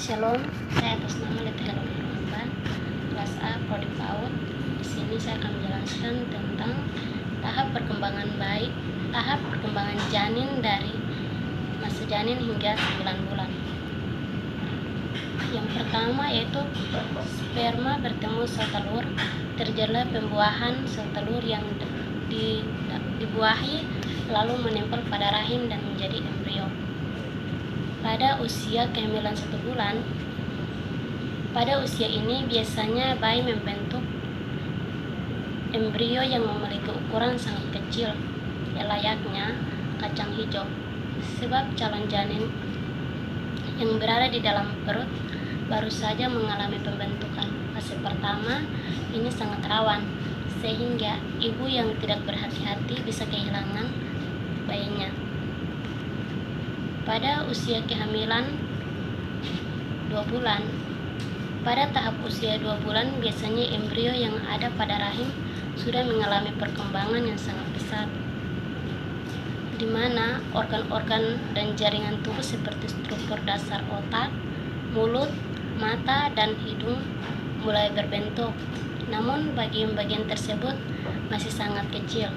Shalom, saya atas nama Leta Helena Hermanpan, kelas A, Prodi PAUD. Di sini saya akan menjelaskan tentang tahap perkembangan janin dari masa janin hingga 9 bulan. Yang pertama yaitu sperma bertemu sel telur, terjadilah pembuahan sel telur yang dibuahi lalu menempel pada rahim dan menjadi embrio. Pada usia kehamilan 1 bulan, pada usia ini biasanya bayi membentuk embrio yang memiliki ukuran sangat kecil, layaknya kacang hijau. Sebab calon janin yang berada di dalam perut baru saja mengalami pembentukan. Fase pertama ini sangat rawan, sehingga ibu yang tidak berhati-hati bisa kehilangan bayinya. Pada usia kehamilan 2 bulan, pada tahap usia 2 bulan biasanya embrio yang ada pada rahim sudah mengalami perkembangan yang sangat besar, di mana organ-organ dan jaringan tubuh seperti struktur dasar otak, mulut, mata, dan hidung mulai berbentuk. Namun bagian-bagian tersebut masih sangat kecil.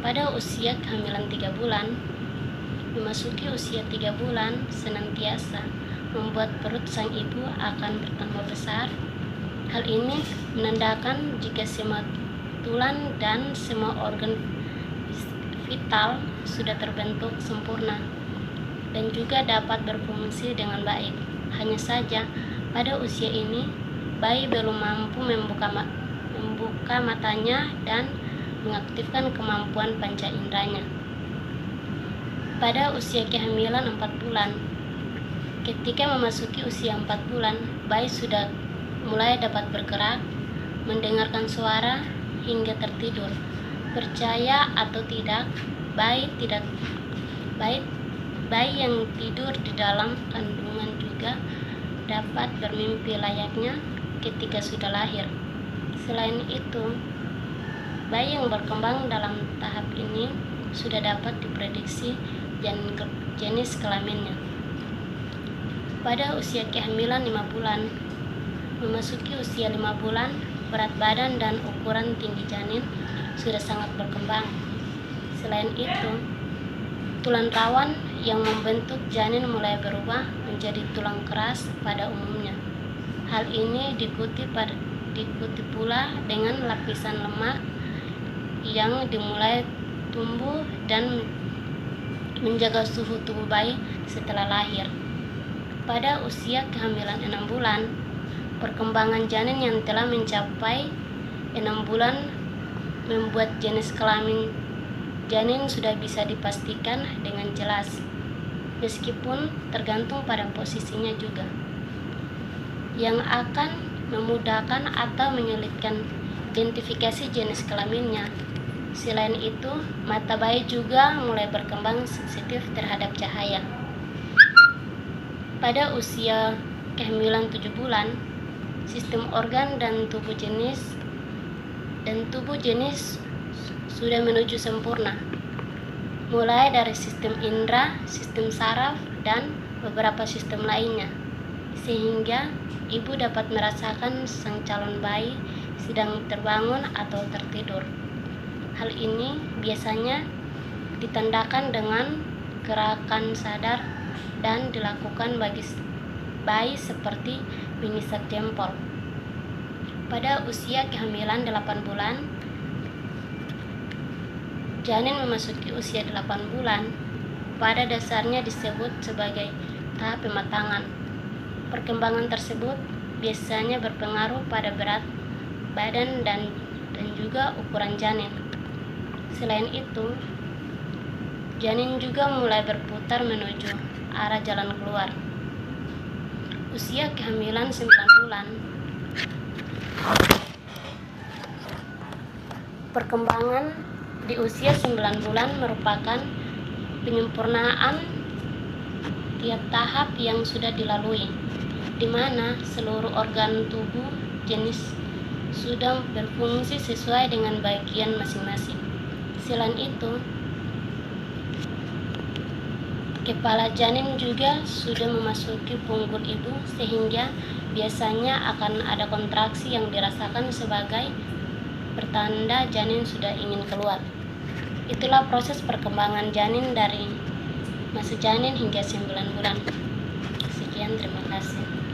Pada usia kehamilan 3 bulan, memasuki usia 3 bulan senantiasa membuat perut sang ibu akan bertambah besar. Hal ini menandakan jika semua tulang dan semua organ vital sudah terbentuk sempurna dan juga dapat berfungsi dengan baik. Hanya saja pada usia ini bayi belum mampu membuka matanya dan mengaktifkan kemampuan panca inderanya. Pada usia kehamilan 4 bulan, ketika memasuki usia 4 bulan, bayi sudah mulai dapat bergerak, mendengarkan suara, hingga tertidur. Percaya atau tidak, bayi yang tidur di dalam kandungan juga dapat bermimpi layaknya ketika sudah lahir. Selain itu, bayi yang berkembang dalam tahap ini sudah dapat diprediksi jenis kelaminnya. Pada usia kehamilan 5 bulan, memasuki usia 5 bulan, berat badan dan ukuran tinggi janin sudah sangat berkembang. Selain itu, tulang rawan yang membentuk janin mulai berubah menjadi tulang keras pada umumnya. Hal ini diikuti pula dengan lapisan lemak yang dimulai tumbuh dan menjaga suhu tubuh bayi setelah lahir. Pada usia kehamilan 6 bulan, perkembangan janin yang telah mencapai 6 bulan membuat jenis kelamin janin sudah bisa dipastikan dengan jelas, meskipun tergantung pada posisinya juga, yang akan memudahkan atau menyulitkan identifikasi jenis kelaminnya. Selain itu, mata bayi juga mulai berkembang sensitif terhadap cahaya. Pada usia kehamilan 7 bulan, sistem organ dan tubuh jenis sudah menuju sempurna, mulai dari sistem indera, sistem saraf, dan beberapa sistem lainnya, sehingga ibu dapat merasakan sang calon bayi sedang terbangun atau tertidur. Hal ini biasanya ditandakan dengan gerakan sadar dan dilakukan bagi bayi seperti mengisap jempol. Pada usia kehamilan 8 bulan, janin memasuki usia 8 bulan, pada dasarnya disebut sebagai tahap pematangan. Perkembangan tersebut biasanya berpengaruh pada berat badan dan juga ukuran janin. Selain itu, janin juga mulai berputar menuju arah jalan keluar. Usia kehamilan 9 bulan, perkembangan di usia 9 bulan merupakan penyempurnaan tiap tahap yang sudah dilalui, di mana seluruh organ tubuh jenis sudah berfungsi sesuai dengan bagian masing-masing. Selain itu, Kepala janin juga sudah memasuki punggung ibu, sehingga biasanya akan ada kontraksi yang dirasakan sebagai pertanda janin sudah ingin keluar. Itulah proses perkembangan janin dari masa janin hingga 9 bulan. Sekian, terima kasih.